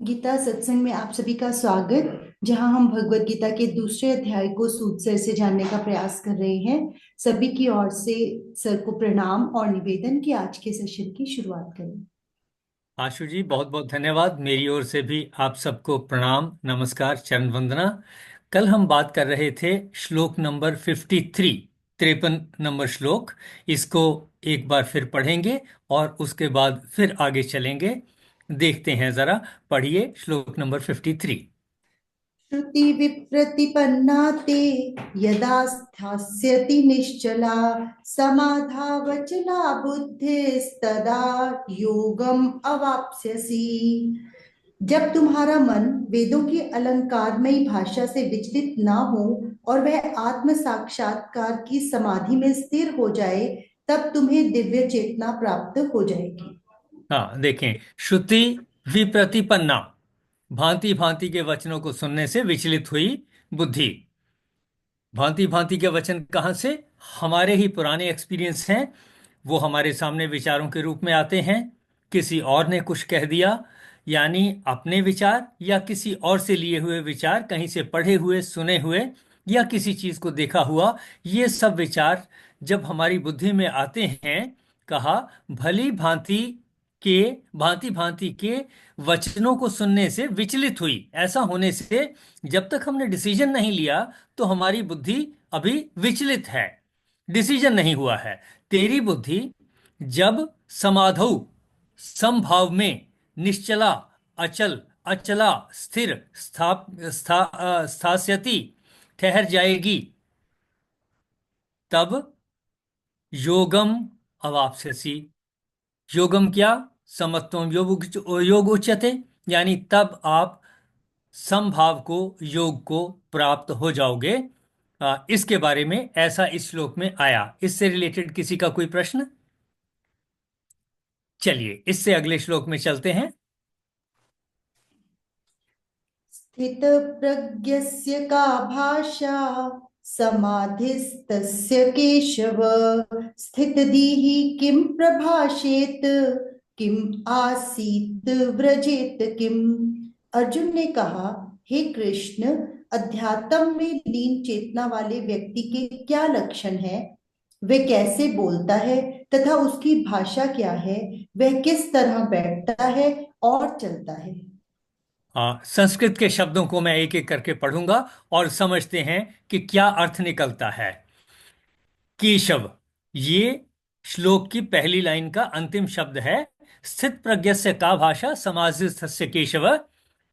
गीता सत्संग में आप सभी का स्वागत। जहां हम भगवत गीता के दूसरे अध्याय को सूद सर से जानने का प्रयास कर रहे हैं। सभी की ओर से सर को प्रणाम और निवेदन कि आज के सेशन की शुरुआत करें। आशु जी, बहुत बहुत धन्यवाद। मेरी ओर से भी आप सबको प्रणाम, नमस्कार, चरण वंदना। कल हम बात कर रहे थे श्लोक नंबर 53, 53 नंबर श्लोक। इसको एक बार फिर पढ़ेंगे और उसके बाद फिर आगे चलेंगे। देखते हैं जरा। पढ़िए श्लोक नंबर 53। श्रुति विप्रतिपन्ना ते यदा स्थास्यति निश्चला समाधावचला बुद्धिस्तदा योगम अवाप्स्यसि। जब तुम्हारा मन वेदों की अलंकारमयी भाषा से विचलित ना हो और वह आत्म साक्षात्कार की समाधि में स्थिर हो जाए, तब तुम्हें दिव्य चेतना प्राप्त हो जाएगी। हाँ, देखें। श्रुति विप्रतिपन्ना, भांति भांति के वचनों को सुनने से विचलित हुई बुद्धि। भांति भांति के वचन कहाँ से? हमारे ही पुराने एक्सपीरियंस हैं। वो हमारे सामने विचारों के रूप में आते हैं। किसी और ने कुछ कह दिया, यानी अपने विचार या किसी और से लिए हुए विचार, कहीं से पढ़े हुए, सुने हुए या किसी चीज को देखा हुआ, ये सब विचार जब हमारी बुद्धि में आते हैं, कहा भली भांति भांति के वचनों को सुनने से विचलित हुई। ऐसा होने से जब तक हमने डिसीजन नहीं लिया तो हमारी बुद्धि अभी विचलित है, डिसीजन नहीं हुआ है। तेरी बुद्धि जब समाधौ, समभाव में, निश्चला, अचल, अचला, स्थिर, स्थास्यति, ठहर जाएगी, तब योगम अवाप्स्यसि। योगम क्या? समत्वम योग उच्यते। यानी तब आप समभाव को, योग को प्राप्त हो जाओगे। इसके बारे में ऐसा इस श्लोक में आया। इससे रिलेटेड किसी का कोई प्रश्न? चलिए इससे अगले श्लोक में चलते हैं। स्थित प्रज्ञस्य का भाषा समाधिस्तस्य केशव। स्थित दीहि किम प्रभाषेत किम आसीत व्रजेत किम। अर्जुन ने कहा, हे कृष्ण, अध्यात्म में लीन चेतना वाले व्यक्ति के क्या लक्षण हैं? वह कैसे बोलता है तथा उसकी भाषा क्या है? वह किस तरह बैठता है और चलता है? संस्कृत के शब्दों को मैं एक एक करके पढ़ूंगा और समझते हैं कि क्या अर्थ निकलता है। केशव, ये श्लोक की पहली लाइन का अंतिम शब्द है। स्थित प्रज्ञस्य का भाषा समाधिस्थस्य केशव।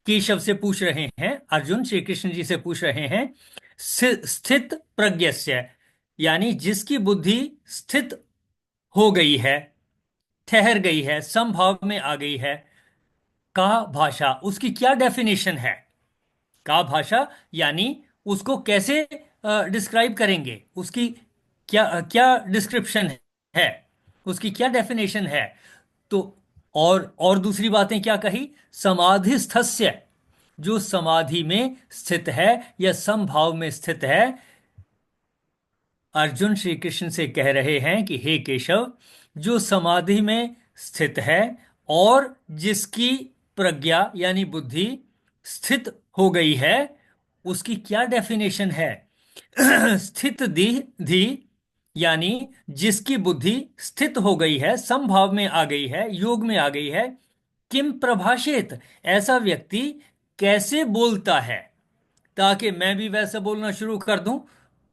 केशव से पूछ रहे हैं, अर्जुन श्री कृष्ण जी से पूछ रहे हैं, स्थित प्रज्ञस्य यानी जिसकी बुद्धि स्थित हो गई है, ठहर गई है, समभाव में आ गई है, का भाषा, उसकी क्या डेफिनेशन है? का भाषा यानी उसको कैसे डिस्क्राइब करेंगे, उसकी क्या क्या डिस्क्रिप्शन है, उसकी क्या डेफिनेशन है? तो और दूसरी बातें क्या कही? समाधिस्थस्य, जो समाधि में स्थित है या समभाव में स्थित है। अर्जुन श्री कृष्ण से कह रहे हैं कि हे केशव, जो समाधि में स्थित है और जिसकी प्रज्ञा यानी बुद्धि स्थित हो गई है, उसकी क्या डेफिनेशन है? स्थित दी धी यानी जिसकी बुद्धि स्थित हो गई है, समभाव में आ गई है, योग में आ गई है। किम प्रभाषेत, ऐसा व्यक्ति कैसे बोलता है? ताकि मैं भी वैसे बोलना शुरू कर दूं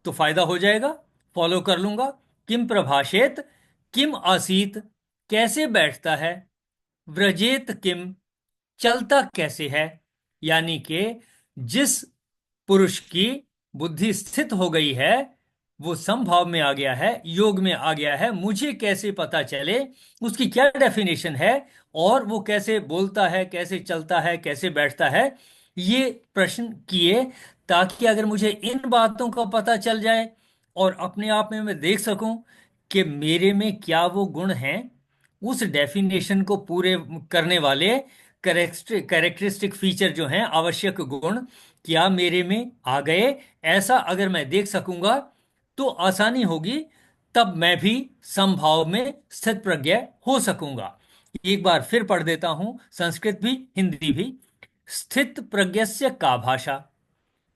तो फायदा हो जाएगा, फॉलो कर लूंगा। किम प्रभाषेत, किम आसीत, कैसे बैठता है, व्रजेत किम, चलता कैसे है। यानी कि जिस पुरुष की बुद्धि स्थित हो गई है, वो समभाव में आ गया है, योग में आ गया है, मुझे कैसे पता चले उसकी क्या डेफिनेशन है और वो कैसे बोलता है, कैसे चलता है, कैसे बैठता है, ये प्रश्न किए। ताकि अगर मुझे इन बातों का पता चल जाए और अपने आप में मैं देख सकूं कि मेरे में क्या वो गुण हैं, उस डेफिनेशन को पूरे करने वाले कैरेक्टरिस्टिक फीचर जो हैं, आवश्यक गुण, क्या मेरे में आ गए, ऐसा अगर मैं देख सकूंगा तो आसानी होगी। तब मैं भी समभाव में स्थित प्रज्ञ हो सकूंगा। एक बार फिर पढ़ देता हूं, संस्कृत भी हिंदी भी। स्थित प्रज्ञस्य का भाषा।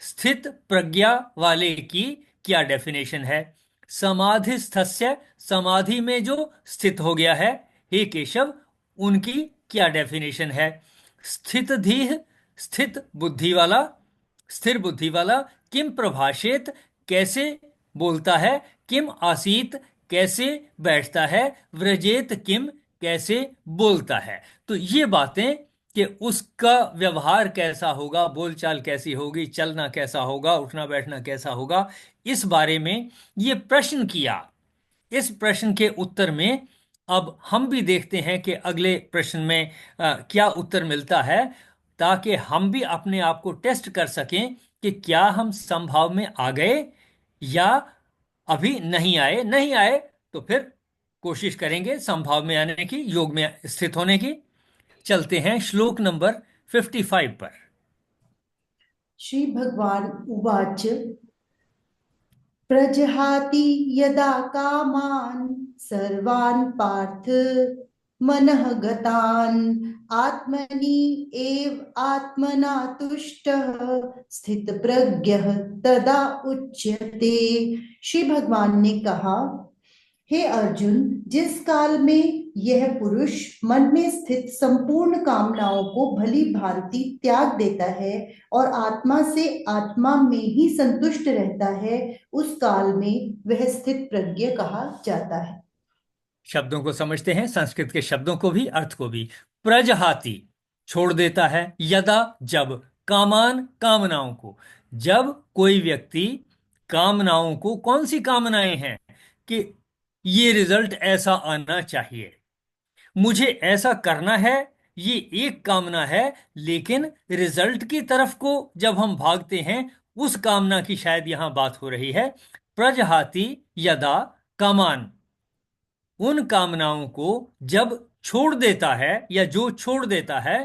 स्थित प्रज्ञा वाले की क्या डेफिनेशन है? समाधिस्थस्य, समाधि में जो स्थित हो गया है, हे केशव, उनकी क्या डेफिनेशन है? स्थित धीह, स्थित बुद्धि वाला, स्थिर बुद्धि वाला, किम प्रभाषेत, कैसे बोलता है, किम आसीत, कैसे बैठता है, व्रजेत किम, कैसे बोलता है। तो ये बातें कि उसका व्यवहार कैसा होगा, बोलचाल कैसी होगी, चलना कैसा होगा, उठना बैठना कैसा होगा, इस बारे में ये प्रश्न किया। इस प्रश्न के उत्तर में अब हम भी देखते हैं कि अगले प्रश्न में क्या उत्तर मिलता है, ताकि हम भी अपने आप को टेस्ट कर सकें कि क्या हम समभाव में आ गए या अभी नहीं आए। नहीं आए तो फिर कोशिश करेंगे समभाव में आने की, योग में स्थित होने की। चलते हैं श्लोक नंबर 55 पर। श्री भगवान उवाच प्रजहाति यदा कामान् सर्वान् पार्थ मनः गतान् आत्मनि एव आत्मना तुष्टः स्थितप्रज्ञः तदा उच्यते। श्री भगवान ने कहा, हे अर्जुन, जिस काल में यह पुरुष मन में स्थित संपूर्ण कामनाओं को भली भांति त्याग देता है और आत्मा से आत्मा में ही संतुष्ट रहता है, उस काल में वह स्थित प्रज्ञ कहा जाता है। शब्दों को समझते हैं, संस्कृत के शब्दों को भी, अर्थ को भी। प्रजहाति, छोड़ देता है, यदा, जब, कामान, कामनाओं को। जब कोई व्यक्ति कामनाओं को, कौन सी कामनाएं हैं? कि ये रिजल्ट ऐसा आना चाहिए, मुझे ऐसा करना है, ये एक कामना है। लेकिन रिजल्ट की तरफ को जब हम भागते हैं, उस कामना की शायद यहां बात हो रही है। प्रजहाति यदा कामान, उन कामनाओं को जब छोड़ देता है, या जो छोड़ देता है।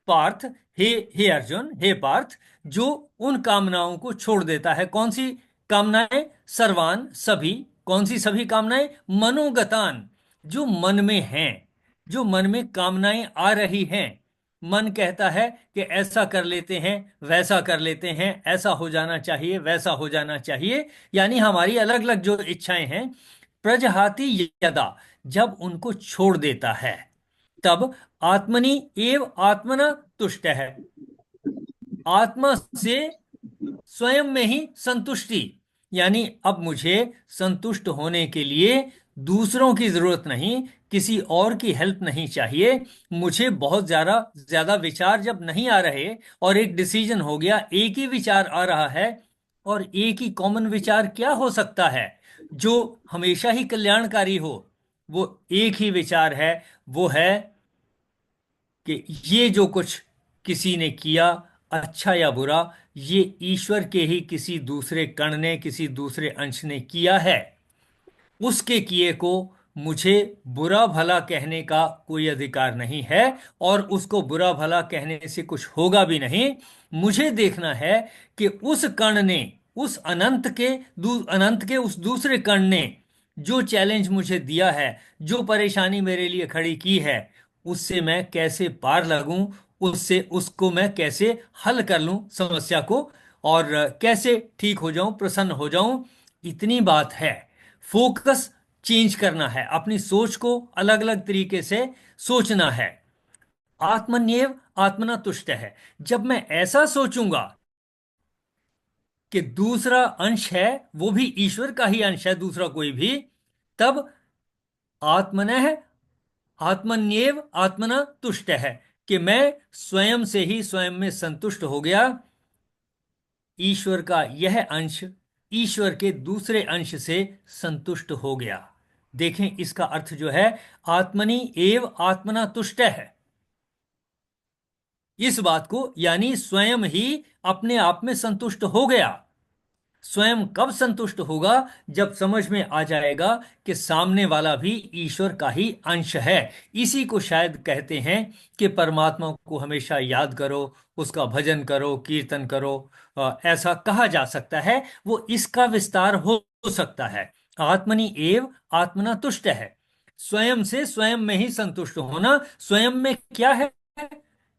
पार्थ, हे हे अर्जुन, हे पार्थ, जो उन कामनाओं को छोड़ देता है। कौन सी कामनाएं? सर्वान, सभी। कौन सी सभी कामनाएं? मनोगतान, जो मन में हैं, जो मन में कामनाएं आ रही हैं। मन कहता है कि ऐसा कर लेते हैं, वैसा कर लेते हैं, ऐसा हो जाना चाहिए, वैसा हो जाना चाहिए, यानी हमारी अलग अलग जो इच्छाएं हैं। प्रजहाति यदा, जब उनको छोड़ देता है, तब आत्मनि एव आत्मना तुष्ट है, आत्मा से स्वयं में ही संतुष्टि। यानी अब मुझे संतुष्ट होने के लिए दूसरों की जरूरत नहीं, किसी और की हेल्प नहीं चाहिए। मुझे बहुत ज्यादा ज्यादा विचार जब नहीं आ रहे और एक डिसीजन हो गया, एक ही विचार आ रहा है, और एक ही कॉमन विचार क्या हो सकता है जो हमेशा ही कल्याणकारी हो? वो एक ही विचार है, वो है कि ये जो कुछ किसी ने किया, अच्छा या बुरा, ये ईश्वर के ही किसी दूसरे कण ने, किसी दूसरे अंश ने किया है। उसके किए को मुझे बुरा भला कहने का कोई अधिकार नहीं है, और उसको बुरा भला कहने से कुछ होगा भी नहीं। मुझे देखना है कि उस कण ने, उस अनंत के उस दूसरे कण ने जो चैलेंज मुझे दिया है, जो परेशानी मेरे लिए खड़ी की है, उससे मैं कैसे पार लगूं, उससे उसको मैं कैसे हल कर लूं समस्या को, और कैसे ठीक हो जाऊं, प्रसन्न हो जाऊं। इतनी बात है। फोकस चेंज करना है, अपनी सोच को अलग अलग तरीके से सोचना है। आत्मन्येव आत्मना तुष्ट है, जब मैं ऐसा सोचूंगा कि दूसरा अंश है, वो भी ईश्वर का ही अंश है, दूसरा कोई भी, तब आत्मनः आत्मन्येव आत्मना तुष्ट है, कि मैं स्वयं से ही स्वयं में संतुष्ट हो गया। ईश्वर का यह अंश ईश्वर के दूसरे अंश से संतुष्ट हो गया। देखें इसका अर्थ जो है, आत्मनि एव आत्मना तुष्ट है, इस बात को, यानी स्वयं ही अपने आप में संतुष्ट हो गया। स्वयं कब संतुष्ट होगा? जब समझ में आ जाएगा कि सामने वाला भी ईश्वर का ही अंश है। इसी को शायद कहते हैं कि परमात्मा को हमेशा याद करो, उसका भजन करो, कीर्तन करो। ऐसा कहा जा सकता है, वो इसका विस्तार हो सकता है। आत्मनि एव आत्मना तुष्ट है, स्वयं से स्वयं में ही संतुष्ट होना। स्वयं में क्या है?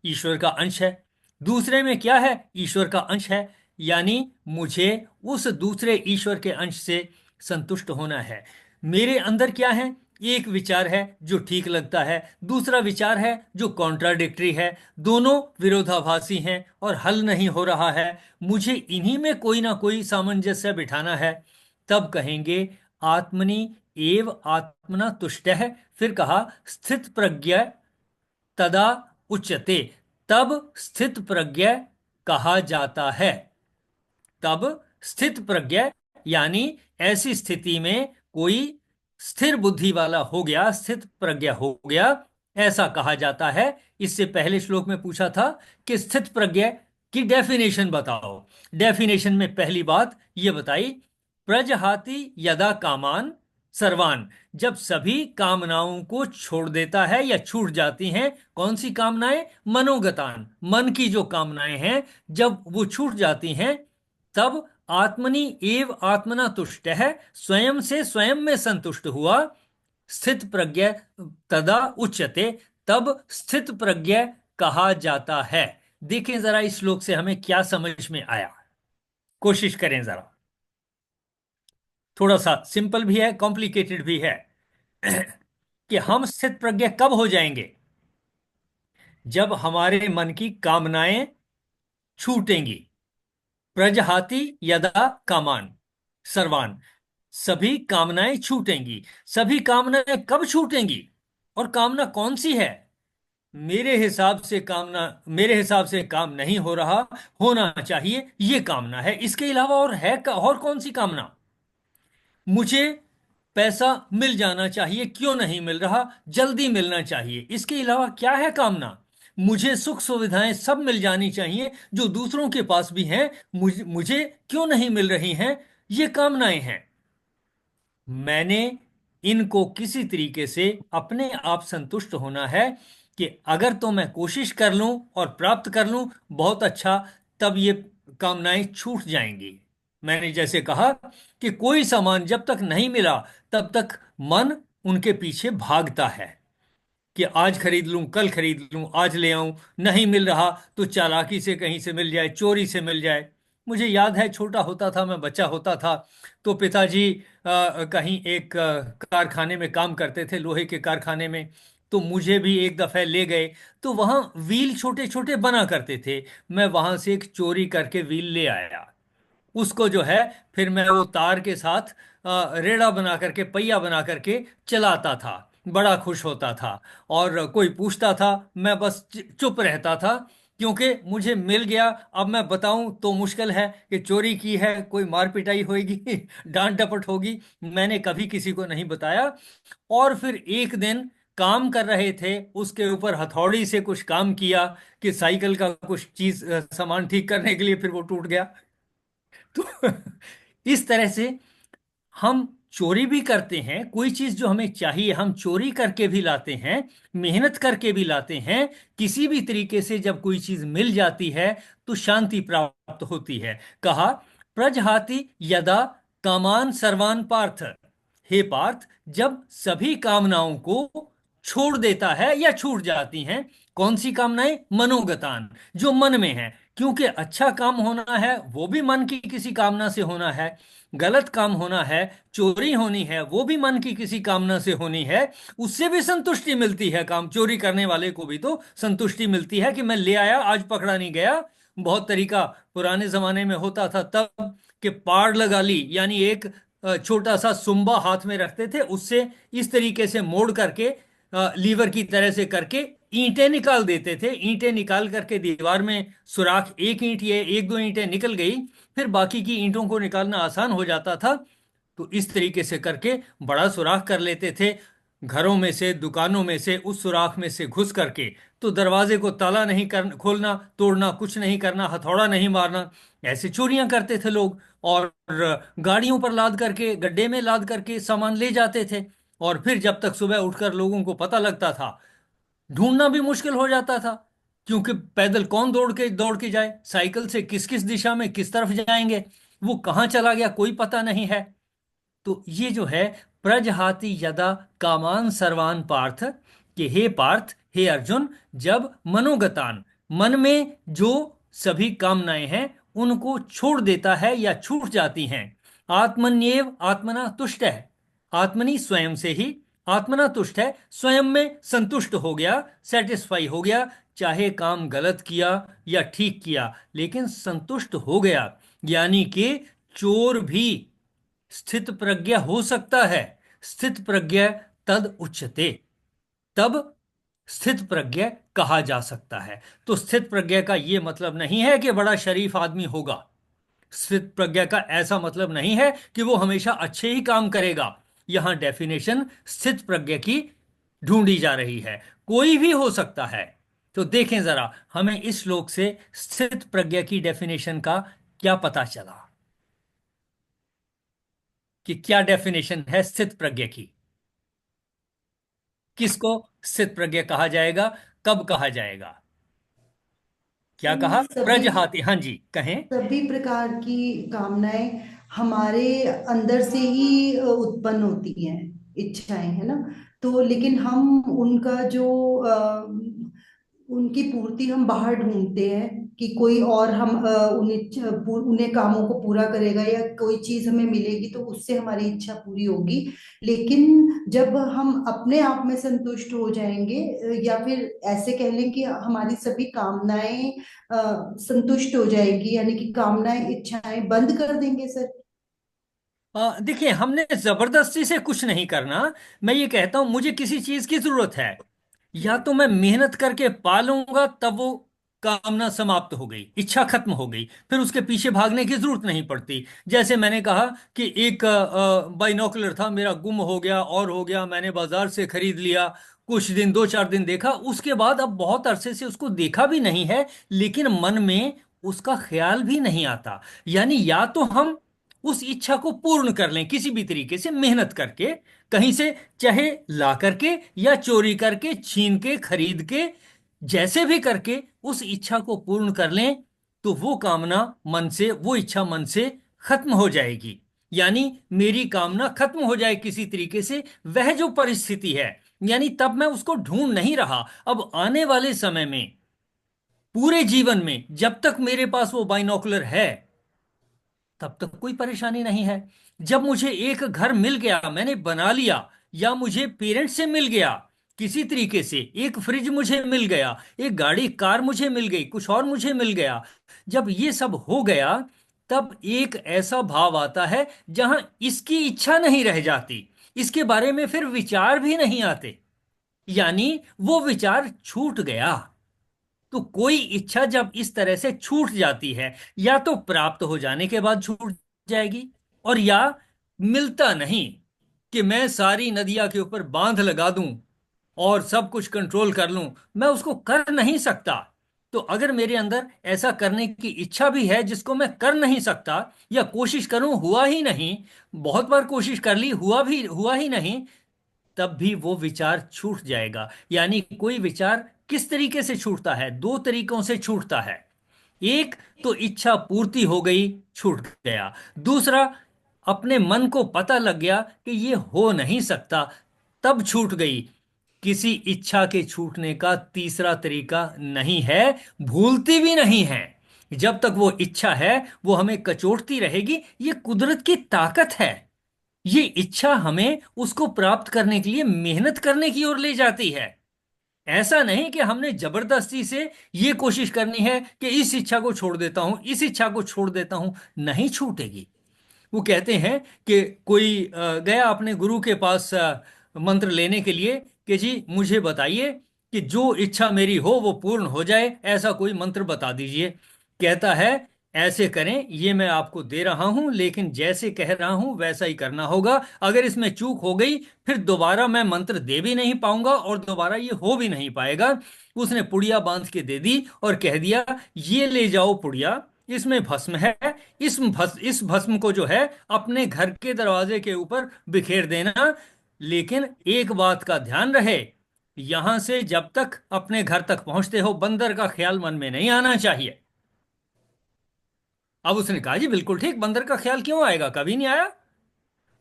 ईश्वर का अंश है। दूसरे में क्या है? ईश्वर का अंश है, यानी मुझे उस दूसरे ईश्वर के अंश से संतुष्ट होना है। मेरे अंदर क्या है? एक विचार है जो ठीक लगता है, दूसरा विचार है जो कॉन्ट्राडिक्टरी है, दोनों विरोधाभासी हैं और हल नहीं हो रहा है। मुझे इन्हीं में कोई ना कोई सामंजस्य बिठाना है। तब कहेंगे आत्मनि एव आत्मना तुष्टः। फिर कहा स्थित प्रज्ञ तदा उच्यते। तब स्थित प्रज्ञ कहा जाता है। तब स्थित प्रज्ञ यानी ऐसी स्थिति में कोई स्थिर बुद्धि वाला हो गया, स्थित प्रज्ञ हो गया, ऐसा कहा जाता है। इससे पहले श्लोक में पूछा था कि स्थित प्रज्ञ की डेफिनेशन बताओ। डेफिनेशन में पहली बात यह बताई, प्रजहाति यदा कामान सर्वान। जब सभी कामनाओं को छोड़ देता है या छूट जाती हैं। कौन सी कामनाएं? मनोगतान, मन की जो कामनाएं हैं, जब वो छूट जाती हैं, तब आत्मनि एव आत्मना तुष्ट है, स्वयं से स्वयं में संतुष्ट हुआ। स्थित प्रज्ञ तदा उच्यते। तब स्थित प्रज्ञ कहा जाता है। देखें जरा इस श्लोक से हमें क्या समझ में आया। कोशिश करें जरा। थोड़ा सा सिंपल भी है, कॉम्प्लिकेटेड भी है। कि हम स्थित प्रज्ञ कब हो जाएंगे? जब हमारे मन की कामनाएं छूटेंगी। प्रजहाति यदा कामान सर्वान। सभी कामनाएं छूटेंगी। सभी कामनाएं कब छूटेंगी? और कामना कौन सी है? मेरे हिसाब से काम नहीं हो रहा, होना चाहिए, ये कामना है। इसके अलावा और है और कौन सी कामना? मुझे पैसा मिल जाना चाहिए, क्यों नहीं मिल रहा, जल्दी मिलना चाहिए। इसके अलावा क्या है कामना? मुझे सुख सुविधाएं सब मिल जानी चाहिए जो दूसरों के पास भी हैं, मुझे क्यों नहीं मिल रही हैं। ये कामनाएं हैं। मैंने इनको किसी तरीके से अपने आप संतुष्ट होना है कि अगर तो मैं कोशिश कर लूं और प्राप्त कर लूं, बहुत अच्छा, तब ये कामनाएं छूट जाएंगी। मैंने जैसे कहा कि कोई सामान जब तक नहीं मिला तब तक मन उनके पीछे भागता है कि आज खरीद लूं, कल खरीद लूं, आज ले आऊं। नहीं मिल रहा तो चालाकी से कहीं से मिल जाए, चोरी से मिल जाए। मुझे याद है, छोटा होता था मैं, बच्चा होता था, तो पिताजी कहीं एक कारखाने में काम करते थे, लोहे के कारखाने में। तो मुझे भी एक दफे ले गए, तो वहां व्हील छोटे छोटे बना करते थे। मैं वहां से एक चोरी करके व्हील ले आया। उसको जो है, फिर मैं वो तार के साथ रेड़ा बना करके, पहिया बना करके चलाता था। बड़ा खुश होता था। और कोई पूछता था, मैं बस चुप रहता था, क्योंकि मुझे मिल गया। अब मैं बताऊं तो मुश्किल है कि चोरी की है, कोई मार पिटाई होगी, डांट डपट होगी। मैंने कभी किसी को नहीं बताया। और फिर एक दिन काम कर रहे थे, उसके ऊपर हथौड़ी से कुछ काम किया कि साइकिल का कुछ चीज सामान ठीक करने के लिए, फिर वो टूट गया। तो इस तरह से हम चोरी भी करते हैं। कोई चीज जो हमें चाहिए हम चोरी करके भी लाते हैं, मेहनत करके भी लाते हैं। किसी भी तरीके से जब कोई चीज मिल जाती है तो शांति प्राप्त होती है। कहा प्रजहाति यदा कामान सर्वान पार्थ। हे पार्थ, जब सभी कामनाओं को छोड़ देता है या छूट जाती हैं। कौन सी कामनाएं? मनोगतान, जो मन में है। क्योंकि अच्छा काम होना है वो भी मन की किसी कामना से होना है, गलत काम होना है, चोरी होनी है, वो भी मन की किसी कामना से होनी है। उससे भी संतुष्टि मिलती है। काम चोरी करने वाले को भी तो संतुष्टि मिलती है कि मैं ले आया, आज पकड़ा नहीं गया। बहुत तरीका पुराने जमाने में होता था तब, कि पाड़ लगा ली, यानी एक छोटा सा सुम्बा हाथ में रखते थे, उससे इस तरीके से मोड़ करके, लीवर की तरह से करके ईंटें निकाल देते थे। ईंटें निकाल करके दीवार में सुराख, एक ईंट ये एक दो ईंटें निकल गई, फिर बाकी की ईंटों को निकालना आसान हो जाता था। तो इस तरीके से करके बड़ा सुराख कर लेते थे। घरों में से, दुकानों में से, उस सुराख में से घुस करके, तो दरवाजे को ताला नहीं कर खोलना, तोड़ना कुछ नहीं करना, हथौड़ा नहीं मारना। ऐसे चोरियां करते थे लोग। और गाड़ियों पर लाद करके, गड्ढे में लाद करके सामान ले जाते थे। और फिर जब तक सुबह उठकर लोगों को पता लगता था, ढूंढना भी मुश्किल हो जाता था। क्योंकि पैदल कौन दौड़ के जाए, साइकिल से किस किस दिशा में किस तरफ जाएंगे, वो कहाँ चला गया कोई पता नहीं है। तो ये जो है, प्रजहाति यदा कामान सर्वान पार्थ, कि हे पार्थ, हे अर्जुन, जब मनोगतान, मन में जो सभी कामनाएं हैं उनको छोड़ देता है या छूट जाती हैं। आत्मन्येव आत्मना तुष्ट है। आत्मनि स्वयं से ही, आत्मना तुष्ट है, स्वयं में संतुष्ट हो गया, सेटिस्फाई हो गया। चाहे काम गलत किया या ठीक किया, लेकिन संतुष्ट हो गया। यानी कि चोर भी स्थित प्रज्ञ हो सकता है। स्थित प्रज्ञ तद उच्यते, तब स्थित प्रज्ञ कहा जा सकता है। तो स्थित प्रज्ञ का यह मतलब नहीं है कि बड़ा शरीफ आदमी होगा। स्थित प्रज्ञ का ऐसा मतलब नहीं है कि वो हमेशा अच्छे ही काम करेगा। यहां डेफिनेशन स्थित प्रज्ञ की ढूंढी जा रही है। कोई भी हो सकता है। तो देखें जरा, हमें इस श्लोक से स्थित प्रज्ञ की डेफिनेशन का क्या पता चला, कि क्या डेफिनेशन है स्थित प्रज्ञ की। किसको स्थित प्रज्ञ कहा जाएगा, कब कहा जाएगा? क्या कि कहा? सभी प्रजहाति, हाँ जी कहें। सभी प्रकार की कामनाएं हमारे अंदर से ही उत्पन्न होती हैं, इच्छाएं, है ना। तो लेकिन हम उनका जो उनकी पूर्ति हम बाहर ढूंढते हैं कि कोई और हम उन्हें कामों को पूरा करेगा या कोई चीज हमें मिलेगी तो उससे हमारी इच्छा पूरी होगी। लेकिन जब हम अपने आप में संतुष्ट हो जाएंगे, या फिर ऐसे कह लें कि हमारी सभी कामनाएं संतुष्ट हो जाएगी, यानी कि कामनाएं इच्छाएं बंद कर देंगे सर। देखिए, हमने जबरदस्ती से कुछ नहीं करना। मैं ये कहता हूं, मुझे किसी चीज की जरूरत है, या तो मैं मेहनत करके पालूंगा, तब वो कामना समाप्त हो गई, इच्छा खत्म हो गई, फिर उसके पीछे भागने की जरूरत नहीं पड़ती। जैसे मैंने कहा कि एक बाइनोकुलर था, मेरा गुम हो गया और हो गया, मैंने बाजार से खरीद लिया। कुछ दिन, 2-4 दिन देखा, उसके बाद अब बहुत अरसे से उसको देखा भी नहीं है, लेकिन मन में उसका ख्याल भी नहीं आता। यानी या तो हम उस इच्छा को पूर्ण कर लें किसी भी तरीके से, मेहनत करके कहीं से, चाहे ला करके या चोरी करके, छीन के, खरीद के, जैसे भी करके उस इच्छा को पूर्ण कर लें, तो वो कामना मन से, वो इच्छा मन से खत्म हो जाएगी। यानी मेरी कामना खत्म हो जाए किसी तरीके से, वह जो परिस्थिति है, यानी तब मैं उसको ढूंढ नहीं रहा। अब आने वाले समय में, पूरे जीवन में, जब तक मेरे पास वो बाइनोकुलर है, तब तक कोई परेशानी नहीं है। जब मुझे एक घर मिल गया, मैंने बना लिया, या मुझे पेरेंट्स से मिल गया किसी तरीके से, एक फ्रिज मुझे मिल गया, एक गाड़ी कार मुझे मिल गई, कुछ और मुझे मिल गया, जब ये सब हो गया, तब एक ऐसा भाव आता है जहां इसकी इच्छा नहीं रह जाती, इसके बारे में फिर विचार भी नहीं आते। यानी वो विचार छूट गया। तो कोई इच्छा जब इस तरह से छूट जाती है, या तो प्राप्त हो जाने के बाद छूट जाएगी, और या मिलता नहीं, कि मैं सारी नदियां के ऊपर बांध लगा दूं और सब कुछ कंट्रोल कर लूं, मैं उसको कर नहीं सकता। तो अगर मेरे अंदर ऐसा करने की इच्छा भी है जिसको मैं कर नहीं सकता, या कोशिश करूं हुआ ही नहीं, बहुत बार कोशिश कर ली, हुआ ही नहीं, तब भी वो विचार छूट जाएगा। यानी कोई विचार किस तरीके से छूटता है? दो तरीकों से छूटता है। एक तो इच्छा पूर्ति हो गई, छूट गया। दूसरा, अपने मन को पता लग गया कि ये हो नहीं सकता, तब छूट गई। किसी इच्छा के छूटने का तीसरा तरीका नहीं है, भूलती भी नहीं है। जब तक वो इच्छा है, वो हमें कचोटती रहेगी। ये कुदरत की ताकत है। ये इच्छा हमें उसको प्राप्त करने के लिए मेहनत करने की ओर ले जाती है। ऐसा नहीं कि हमने जबरदस्ती से ये कोशिश करनी है कि इस इच्छा को छोड़ देता हूं, इस इच्छा को छोड़ देता हूं, नहीं छूटेगी। वो कहते हैं कि कोई गया अपने गुरु के पास मंत्र लेने के लिए, कि जी मुझे बताइए कि जो इच्छा मेरी हो वो पूर्ण हो जाए, ऐसा कोई मंत्र बता दीजिए। कहता है, ऐसे करें, ये मैं आपको दे रहा हूं, लेकिन जैसे कह रहा हूं वैसा ही करना होगा। अगर इसमें चूक हो गई, फिर दोबारा मैं मंत्र दे भी नहीं पाऊंगा और दोबारा ये हो भी नहीं पाएगा। उसने पुड़िया बांध के दे दी और कह दिया, ये ले जाओ पुड़िया, इसमें भस्म है, इस भस्म को जो है अपने घर के दरवाजे के ऊपर बिखेर देना। लेकिन एक बात का ध्यान रहे, यहां से जब तक अपने घर तक पहुंचते हो, बंदर का ख्याल मन में नहीं आना चाहिए। अब उसने कहा, जी बिल्कुल ठीक, बंदर का ख्याल क्यों आएगा, कभी नहीं आया।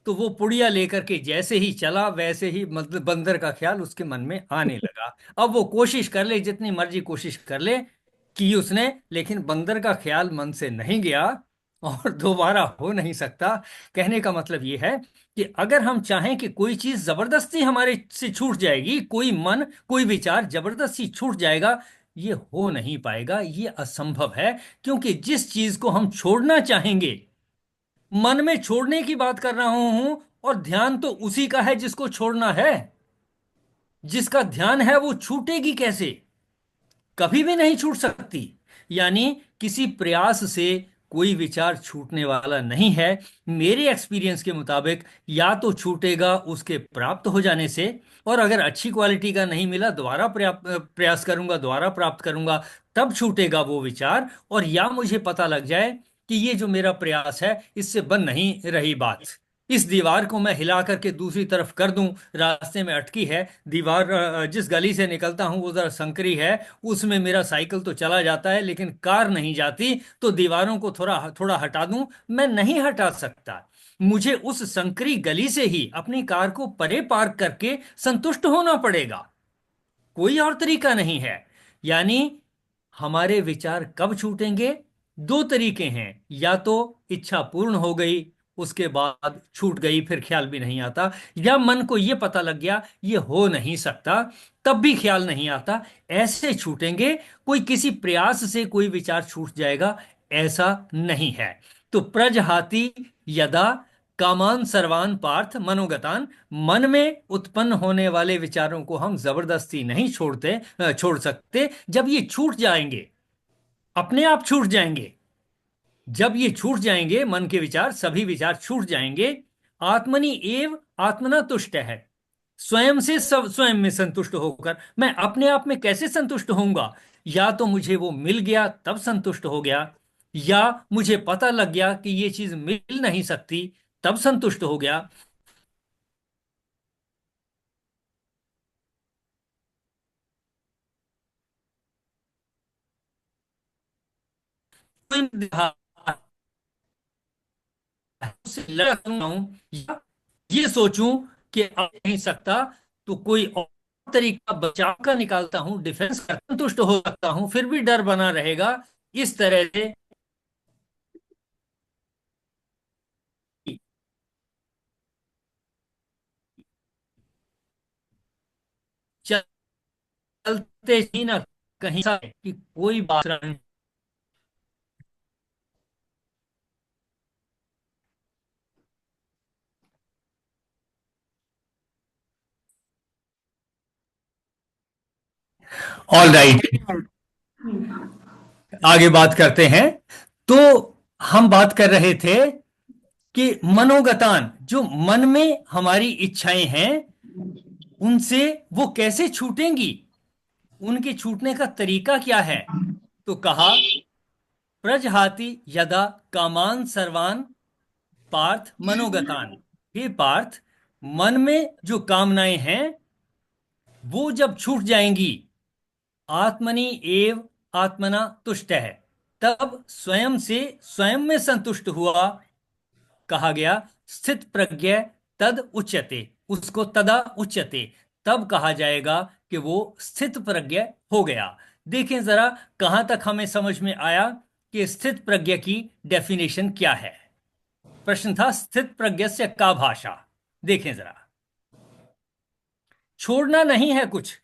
तो वो पुड़िया लेकर के जैसे ही चला, वैसे ही मतलब बंदर का ख्याल उसके मन में आने लगा। अब वो कोशिश कर ले, जितनी मर्जी कोशिश कर ले, की उसने, लेकिन बंदर का ख्याल मन से नहीं गया और दोबारा हो नहीं सकता। कहने का मतलब यह है कि अगर हम चाहें कि कोई चीज जबरदस्ती हमारे से छूट जाएगी, कोई मन कोई विचार जबरदस्ती छूट जाएगा, ये हो नहीं पाएगा, ये असंभव है। क्योंकि जिस चीज को हम छोड़ना चाहेंगे, मन में छोड़ने की बात कर रहा हूं, और ध्यान तो उसी का है जिसको छोड़ना है। जिसका ध्यान है वो छूटेगी कैसे? कभी भी नहीं छूट सकती। यानी किसी प्रयास से कोई विचार छूटने वाला नहीं है। मेरे एक्सपीरियंस के मुताबिक या तो छूटेगा उसके प्राप्त हो जाने से, और अगर अच्छी क्वालिटी का नहीं मिला दोबारा प्रयास करूंगा, दोबारा प्राप्त करूंगा, तब छूटेगा वो विचार। और या मुझे पता लग जाए कि ये जो मेरा प्रयास है इससे बन नहीं रही बात, इस दीवार को मैं हिला करके दूसरी तरफ कर दूं, रास्ते में अटकी है दीवार, जिस गली से निकलता हूं वो जरा संकरी है, उसमें मेरा साइकिल तो चला जाता है लेकिन कार नहीं जाती, तो दीवारों को थोड़ा थोड़ा हटा दूं। मैं नहीं हटा सकता। मुझे उस संकरी गली से ही अपनी कार को परे पार्क करके संतुष्ट होना पड़ेगा, कोई और तरीका नहीं है। यानी हमारे विचार कब छूटेंगे? दो तरीके हैं, या तो इच्छा पूर्ण हो गई, उसके बाद छूट गई, फिर ख्याल भी नहीं आता, या मन को यह पता लग गया ये हो नहीं सकता, तब भी ख्याल नहीं आता, ऐसे छूटेंगे। कोई किसी प्रयास से कोई विचार छूट जाएगा, ऐसा नहीं है। तो प्रजहाति यदा कामान सर्वान पार्थ मनोगतान, मन में उत्पन्न होने वाले विचारों को हम जबरदस्ती नहीं छोड़ सकते। जब ये छूट जाएंगे, अपने आप छूट जाएंगे। जब ये छूट जाएंगे, मन के विचार, सभी विचार छूट जाएंगे। आत्मनि एव आत्मना तुष्ट है, स्वयं से सब स्वयं में संतुष्ट होकर। मैं अपने आप में कैसे संतुष्ट होऊंगा? या तो मुझे वो मिल गया तब संतुष्ट हो गया, या मुझे पता लग गया कि ये चीज मिल नहीं सकती तब संतुष्ट हो गया। उससे लड़ सकता हूं, या ये सोचूं कि अब नहीं सकता, तो कोई और तरीका बचाव का निकालता हूं, डिफेंस कर संतुष्ट हो सकता हूं, फिर भी डर बना रहेगा। इस तरह से चलते ही ना कहीं सा कि कोई बात नहीं। ऑल राइट, आगे बात करते हैं। तो हम बात कर रहे थे कि मनोगतान, जो मन में हमारी इच्छाएं हैं, उनसे वो कैसे छूटेंगी, उनके छूटने का तरीका क्या है? तो कहा, प्रजहाति यदा कामान सर्वान पार्थ मनोगतान। हे पार्थ, मन में जो कामनाएं हैं वो जब छूट जाएंगी, आत्मनि एव आत्मना तुष्ट है, तब स्वयं से स्वयं में संतुष्ट हुआ। कहा गया स्थित प्रज्ञ तद उच्यते, उसको तदा उच्यते, तब कहा जाएगा कि वो स्थित प्रज्ञ हो गया। देखें जरा कहां तक हमें समझ में आया कि स्थित प्रज्ञ की डेफिनेशन क्या है। प्रश्न था स्थित प्रज्ञ से का भाषा। देखें जरा, छोड़ना नहीं है कुछ,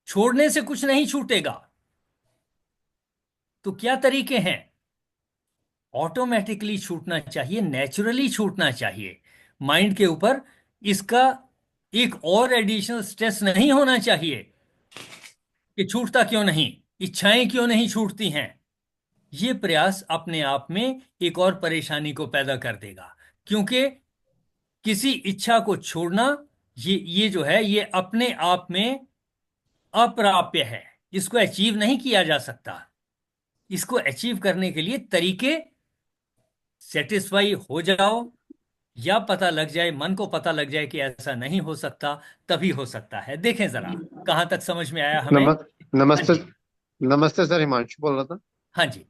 छोड़ने से कुछ नहीं छूटेगा, तो क्या तरीके हैं? ऑटोमेटिकली छूटना चाहिए, नेचुरली छूटना चाहिए। माइंड के ऊपर इसका एक और एडिशनल स्ट्रेस नहीं होना चाहिए कि छूटता क्यों नहीं, इच्छाएं क्यों नहीं छूटती हैं। ये प्रयास अपने आप में एक और परेशानी को पैदा कर देगा। क्योंकि किसी इच्छा को छोड़ना, ये जो है ये अपने आप में अप्राप्य है, इसको अचीव नहीं किया जा सकता। इसको अचीव करने के लिए तरीके, सेटिस्फाई हो जाओ, या पता लग जाए, मन को पता लग जाए कि ऐसा नहीं हो सकता, तभी हो सकता है। देखें जरा कहां तक समझ में आया हमें। नम, हाँ नमस्ते। जी। नमस्ते सर, हिमांशु बोल रहा था। हाँ जी।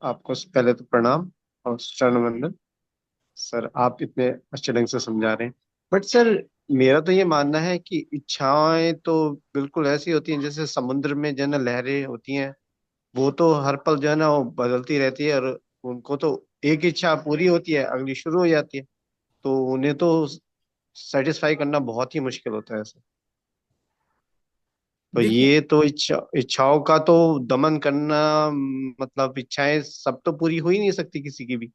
आपको पहले तो प्रणाम और चरण वंदन। सर आप इतने अच्छे ढंग से समझा रहे हैं, बट सर मेरा तो ये मानना है कि इच्छाएं तो बिल्कुल ऐसी होती हैं जैसे समुद्र में जन लहरें होती हैं, वो तो हर पल जो है ना वो बदलती रहती है, और उनको तो एक इच्छा पूरी होती है, अगली शुरू हो जाती है। तो उन्हें तो सेटिस्फाई करना बहुत ही मुश्किल होता है ऐसे। तो देखिए, ये तो इच्छाओं का तो दमन करना, मतलब इच्छाएं सब तो पूरी हो ही नहीं सकती किसी की भी,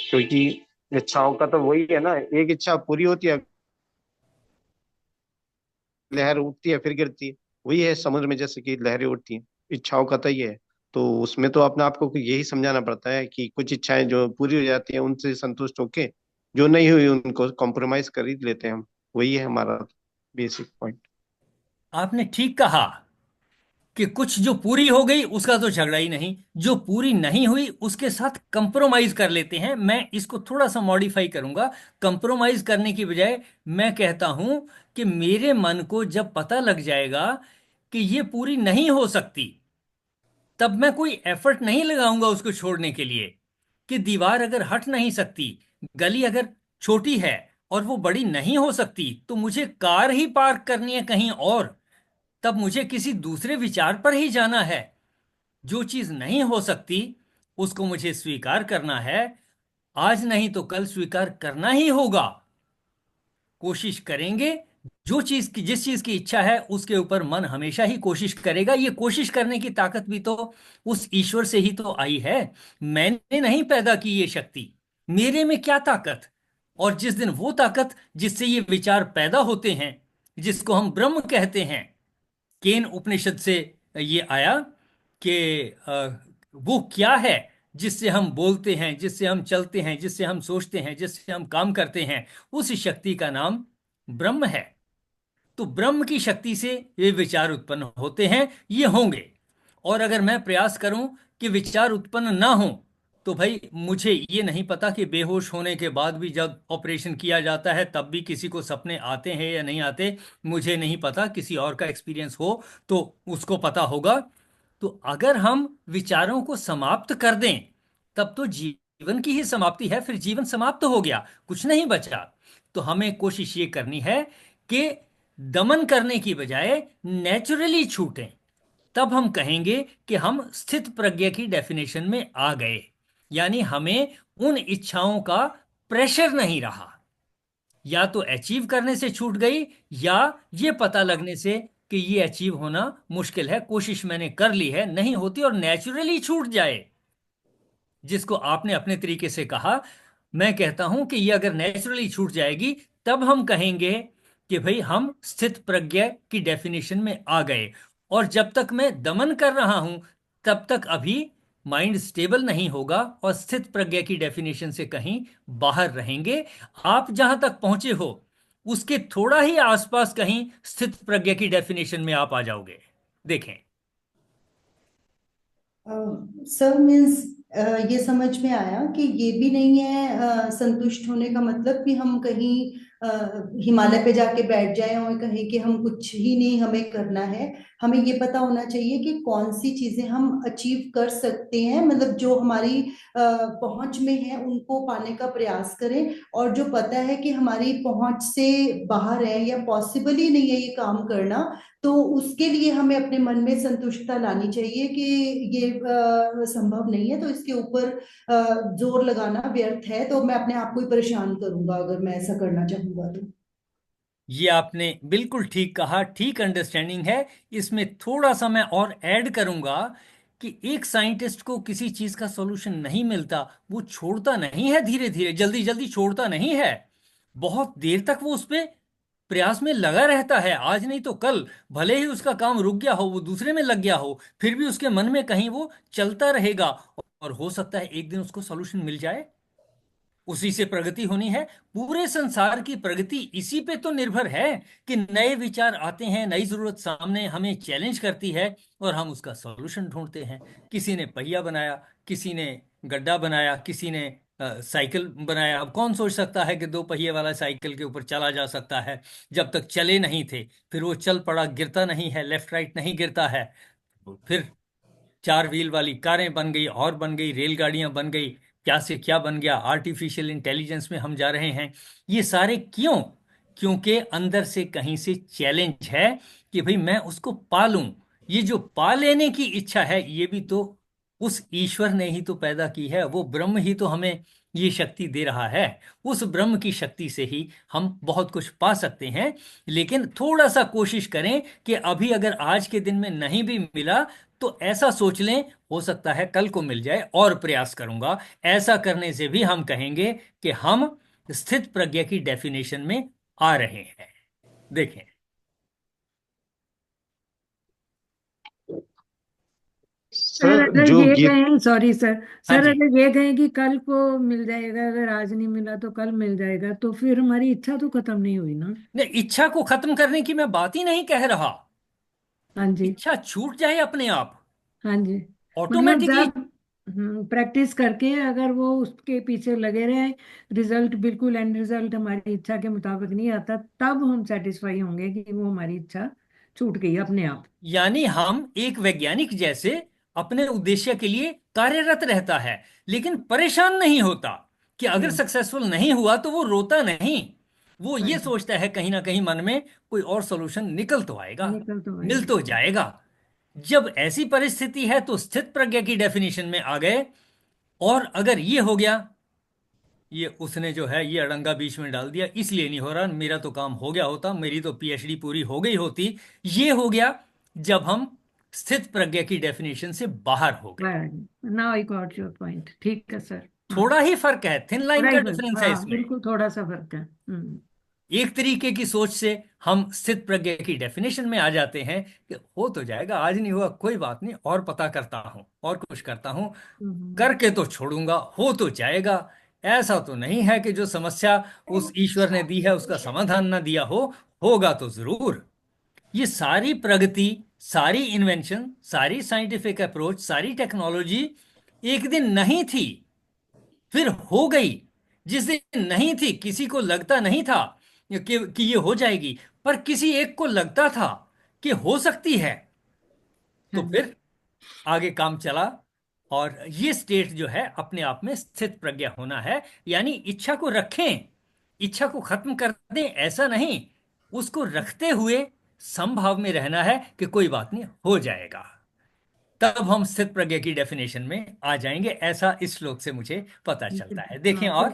क्योंकि इच्छाओं का तो वही है ना, एक इच्छा पूरी होती है, लहर उठती है फिर गिरती है। वही है समुद्र में जैसे कि लहरें उठती हैं, इच्छाओं का तो ये है। तो उसमें तो अपने आप को यही समझाना पड़ता है कि कुछ इच्छाएं जो पूरी हो जाती हैं उनसे संतुष्ट होके, जो नहीं हुई उनको कॉम्प्रोमाइज कर ही लेते हैं हम। वही है हमारा बेसिक पॉइंट। आपने ठीक कहा कि कुछ जो पूरी हो गई उसका तो झगड़ा ही नहीं, जो पूरी नहीं हुई उसके साथ कंप्रोमाइज कर लेते हैं। मैं इसको थोड़ा सा मॉडिफाई करूंगा। कंप्रोमाइज करने की बजाय मैं कहता हूं कि मेरे मन को जब पता लग जाएगा कि ये पूरी नहीं हो सकती, तब मैं कोई एफर्ट नहीं लगाऊंगा उसको छोड़ने के लिए। कि दीवार अगर हट नहीं सकती, गली अगर छोटी है और वो बड़ी नहीं हो सकती, तो मुझे कार ही पार्क करनी है कहीं और, तब मुझे किसी दूसरे विचार पर ही जाना है। जो चीज नहीं हो सकती उसको मुझे स्वीकार करना है। आज नहीं तो कल स्वीकार करना ही होगा। कोशिश करेंगे। जो चीज की जिस चीज की इच्छा है उसके ऊपर मन हमेशा ही कोशिश करेगा। ये कोशिश करने की ताकत भी तो उस ईश्वर से ही तो आई है। मैंने नहीं पैदा की ये शक्ति। मेरे में क्या ताकत। और जिस दिन वो ताकत जिससे ये विचार पैदा होते हैं, जिसको हम ब्रह्म कहते हैं, केन उपनिषद से ये आया कि वो क्या है जिससे हम बोलते हैं, जिससे हम चलते हैं, जिससे हम सोचते हैं, जिससे हम काम करते हैं, उस शक्ति का नाम ब्रह्म है। तो ब्रह्म की शक्ति से ये विचार उत्पन्न होते हैं, ये होंगे। और अगर मैं प्रयास करूं कि विचार उत्पन्न ना हो, तो भाई मुझे ये नहीं पता कि बेहोश होने के बाद भी जब ऑपरेशन किया जाता है तब भी किसी को सपने आते हैं या नहीं आते। मुझे नहीं पता, किसी और का एक्सपीरियंस हो तो उसको पता होगा। तो अगर हम विचारों को समाप्त कर दें, तब तो जीवन की ही समाप्ति है, फिर जीवन समाप्त हो गया, कुछ नहीं बचा। तो हमें कोशिश ये करनी है कि दमन करने की बजाय नेचुरली छूटें। तब हम कहेंगे कि हम स्थित प्रज्ञा की डेफिनेशन में आ गए। यानी हमें उन इच्छाओं का प्रेशर नहीं रहा। या तो अचीव करने से छूट गई, या ये पता लगने से कि ये अचीव होना मुश्किल है, कोशिश मैंने कर ली है नहीं होती, और नेचुरली छूट जाए। जिसको आपने अपने तरीके से कहा, मैं कहता हूं कि ये अगर नेचुरली छूट जाएगी, तब हम कहेंगे कि भाई हम स्थित प्रज्ञा की डेफिनेशन में आ गए। और जब तक मैं दमन कर रहा हूं, तब तक अभी माइंड स्टेबल नहीं होगा और स्थित प्रज्ञा की डेफिनेशन से कहीं बाहर रहेंगे। आप जहां तक पहुंचे हो उसके थोड़ा ही आसपास कहीं स्थित प्रज्ञा की डेफिनेशन में आप आ जाओगे। देखें। सर मीन्स ये समझ में आया कि ये भी नहीं है संतुष्ट होने का मतलब कि हम कहीं हिमालय पे जाके बैठ जाएं और कहें कि हम कुछ ही नहीं हमें करना है। हमें ये पता होना चाहिए कि कौन सी चीजें हम अचीव कर सकते हैं, मतलब जो हमारी पहुंच में है उनको पाने का प्रयास करें। और जो पता है कि हमारी पहुंच से बाहर है या पॉसिबल ही नहीं है ये काम करना, तो उसके लिए हमें अपने मन में संतुष्टता लानी चाहिए कि ये संभव नहीं है, तो इसके ऊपर जोर लगाना व्यर्थ है, तो मैं अपने आप को ही परेशान करूंगा अगर मैं ऐसा करना चाहूंगा तो। ये आपने बिल्कुल ठीक कहा, ठीक अंडरस्टैंडिंग है। इसमें थोड़ा सा मैं और ऐड करूंगा कि एक साइंटिस्ट को किसी चीज का सॉल्यूशन नहीं मिलता, वो छोड़ता नहीं है, धीरे धीरे जल्दी जल्दी छोड़ता नहीं है। बहुत देर तक वो उस पे प्रयास में लगा रहता है, आज नहीं तो कल। भले ही उसका काम रुक गया हो, वो दूसरे में लग गया हो, फिर भी उसके मन में कहीं वो चलता रहेगा। और हो सकता है एक दिन उसको सॉल्यूशन मिल जाए। उसी से प्रगति होनी है। पूरे संसार की प्रगति इसी पे तो निर्भर है कि नए विचार आते हैं, नई जरूरत सामने हमें चैलेंज करती है और हम उसका सॉल्यूशन ढूंढते हैं। किसी ने पहिया बनाया, किसी ने गड्ढा बनाया, किसी ने साइकिल बनाया। अब कौन सोच सकता है कि दो पहिए वाला साइकिल के ऊपर चला जा सकता है। जब तक चले नहीं थे, फिर वो चल पड़ा, गिरता नहीं है, लेफ्ट राइट नहीं गिरता है। फिर चार व्हील वाली कारें बन गई, और बन गई रेलगाड़ियां बन गई, क्या से क्या बन गया, आर्टिफिशियल इंटेलिजेंस में हम जा रहे हैं। ये सारे क्यों? क्योंकि अंदर से कहीं से चैलेंज है कि भाई मैं उसको पालूं। ये जो पा लेने की इच्छा है, ये भी तो उस ईश्वर ने ही तो पैदा की है, वो ब्रह्म ही तो हमें ये शक्ति दे रहा है। उस ब्रह्म की शक्ति से ही हम बहुत कुछ पा सकते हैं। लेकिन थोड़ा सा कोशिश करें कि अभी अगर आज के दिन में नहीं भी मिला तो ऐसा सोच लें, हो सकता है कल को मिल जाए और प्रयास करूंगा। ऐसा करने से भी हम कहेंगे कि हम स्थित प्रज्ञा की डेफिनेशन में आ रहे हैं। देखें, सर सर अगर जो ये गीत कहें, सॉरी सर, हाँ सर जी। अगर ये कहें कि कल को मिल जाएगा, अगर आज नहीं मिला तो कल मिल जाएगा, तो फिर हमारी इच्छा तो खत्म नहीं हुई ना। नहीं, इच्छा को खत्म करने की मैं बात ही नहीं कह रहा। हाँ जी। इच्छा छूट जाए अपने आप, हाँ जी। मतलब ऑटोमेटिकली। जब प्रैक्टिस करके अगर वो उसके पीछे लगे रहे, रिजल्ट बिल्कुल एंड रिजल्ट हमारी इच्छा के मुताबिक नहीं आता, तब हम सेटिस्फाई होंगे कि वो हमारी इच्छा छूट गई अपने आप। यानी हम एक वैज्ञानिक जैसे अपने उद्देश्य के लिए कार्यरत रहता है, लेकिन परेशान नहीं होता कि अगर नहीं। सक्सेसफुल नहीं हुआ तो वो रोता नहीं। वो हाँ ये जी। सोचता है कहीं ना कहीं मन में कोई और सॉल्यूशन निकल तो आएगा, निकल तो मिल आएगा। तो जाएगा। जब ऐसी परिस्थिति है तो स्थित प्रज्ञा की डेफिनेशन में आ गए। और अगर ये हो गया, ये उसने जो है ये अड़ंगा बीच में डाल दिया, इसलिए नहीं हो रहा, मेरा तो काम हो गया होता, मेरी तो पीएचडी पूरी हो गई होती, ये हो गया जब हम स्थित प्रज्ञा की डेफिनेशन से बाहर हो गए। Now I got your point, ठीक है सर। हाँ। थोड़ा ही फर्क है, थिन लाइन थोड़ा का ही फर्क, डिफरेंस है हाँ इसमें। बिल्कुल थोड़ा सा फर्क है। एक तरीके की सोच से हम स्थित प्रज्ञा की डेफिनेशन में आ जाते हैं कि हो तो जाएगा, आज नहीं हुआ कोई बात नहीं, और पता करता हूं और कुछ करता हूं, हम्म। करके तो छोड़ूंगा, हो तो जाएगा। ऐसा तो नहीं है कि जो समस्या उस ईश्वर ने दी है उसका समाधान ना दिया हो, होगा तो जरूर। ये सारी प्रगति, सारी इन्वेंशन, सारी साइंटिफिक अप्रोच, सारी टेक्नोलॉजी एक दिन नहीं थी, फिर हो गई। जिस दिन नहीं थी किसी को लगता नहीं था कि ये हो जाएगी, पर किसी एक को लगता था कि हो सकती है, हाँ तो जी। फिर आगे काम चला। और ये स्टेट जो है अपने आप में स्थित प्रज्ञा होना है। यानी इच्छा को रखें, इच्छा को खत्म कर दें ऐसा नहीं, उसको रखते हुए संभाव में रहना है कि कोई बात नहीं, हो जाएगा। तब हम स्थित प्रज्ञा की डेफिनेशन में आ जाएंगे, ऐसा इस श्लोक से मुझे पता चलता है। देखें हाँ और।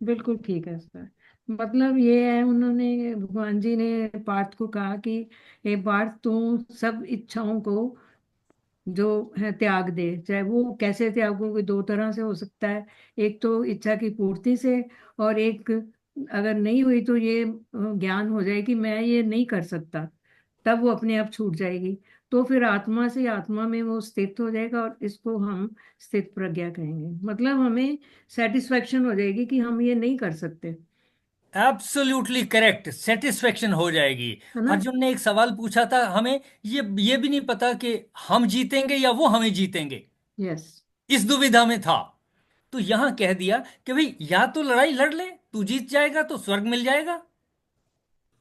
बिल्कुल ठीक है सर। मतलब ये है, उन्होंने भगवान जी ने पार्थ को कहा कि हे पार्थ, तू सब इच्छाओं को जो है त्याग दे। चाहे वो कैसे त्याग हो, कोई दो तरह से हो सकता है। एक तो इच्छा की पूर्ति से, और एक अगर नहीं हुई तो ये ज्ञान हो जाए कि मैं ये नहीं कर सकता, तब वो अपने आप छूट जाएगी। तो फिर आत्मा से आत्मा में वो स्थित हो जाएगा, और इसको हम स्थित प्रज्ञा कहेंगे। मतलब हमें सेटिस्फेक्शन हो जाएगी कि हम ये नहीं कर सकते, एब्सोल्युटली करेक्ट, सेटिस्फेक्शन हो जाएगी। है ना। अर्जुन ने एक सवाल पूछा था, हमें ये भी नहीं पता कि हम जीतेंगे या वो हमें जीतेंगे, यस। इस दुविधा में था। तो यहां कह दिया कि भाई या तो लड़ाई लड़ ले, तू जीत जाएगा तो स्वर्ग मिल जाएगा,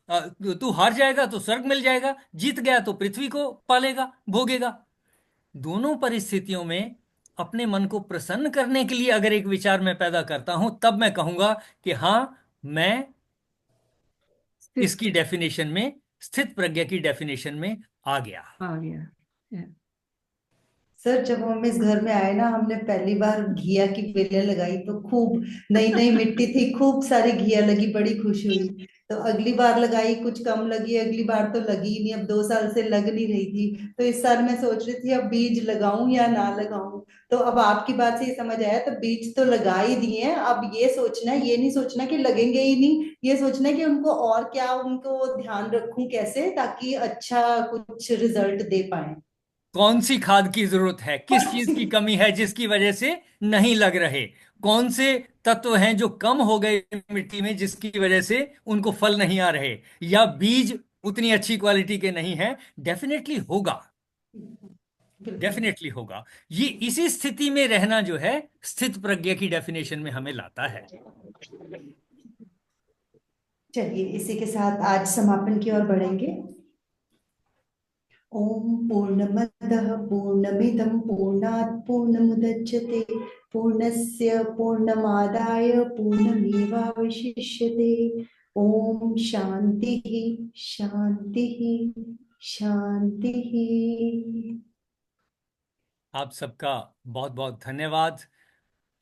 तू हार जाएगा तो स्वर्ग मिल जाएगा, जीत गया तो पृथ्वी को पालेगा, भोगेगा। दोनों परिस्थितियों में अपने मन को प्रसन्न करने के लिए अगर एक विचार मैं पैदा करता हूं, तब मैं कहूंगा कि हाँ, मैं स्थित इसकी डेफिनेशन में, स्थित प्रज्ञा की डेफिनेशन में आ गया। आ गया। सर जब हम इस घर में आए ना, हमने पहली बार घिया की बेलें लगाई तो खूब नई नई मिट्टी थी, खूब सारी घिया लगी, बड़ी खुशी हुई। तो अगली बार लगाई, कुछ कम लगी, अगली बार तो लगी ही नहीं, अब 2 साल से लग नहीं रही थी। तो इस साल मैं सोच रही थी अब बीज लगाऊं या ना लगाऊं। तो अब आपकी बात से ये समझ आया, तो बीज तो लगा ही दिए हैं, अब ये सोचना है, ये नहीं सोचना कि लगेंगे ही नहीं, ये सोचना है कि उनको और क्या, उनको ध्यान रखूं कैसे ताकि अच्छा कुछ रिजल्ट दे पाए। कौन सी खाद की जरूरत है, किस चीज की कमी है जिसकी वजह से नहीं लग रहे, कौन से तत्व हैं जो कम हो गए मिट्टी में जिसकी वजह से उनको फल नहीं आ रहे, या बीज उतनी अच्छी क्वालिटी के नहीं हैं। डेफिनेटली होगा, बिल्कुल। डेफिनेटली होगा। ये इसी स्थिति में रहना जो है स्थित प्रज्ञा की डेफिनेशन में हमें लाता है। चलिए इसी के साथ आज समापन की ओर बढ़ेंगे। ओम पूर्णमदः पूर्णमिदं पूर्णात् पूर्णमुदच्यते पूर्णस्य पूर्णमादाय पूर्णमेवावशिष्यते। ओम शांति शांति शांति। आप सबका बहुत बहुत धन्यवाद।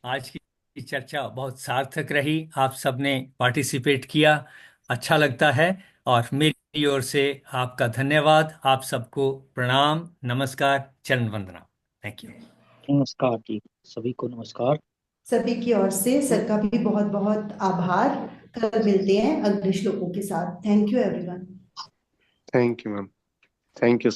आज की चर्चा बहुत सार्थक रही, आप सबने पार्टिसिपेट किया, अच्छा लगता है। और मेरी ओर से आपका धन्यवाद, आप सबको प्रणाम, नमस्कार, चरण वंदना। Thank you. नमस्कार जी, सभी को नमस्कार। सभी की ओर से सर का भी बहुत बहुत आभार। कल मिलते हैं अगले श्लोकों के साथ। Thank you everyone. Thank you ma'am. Thank you.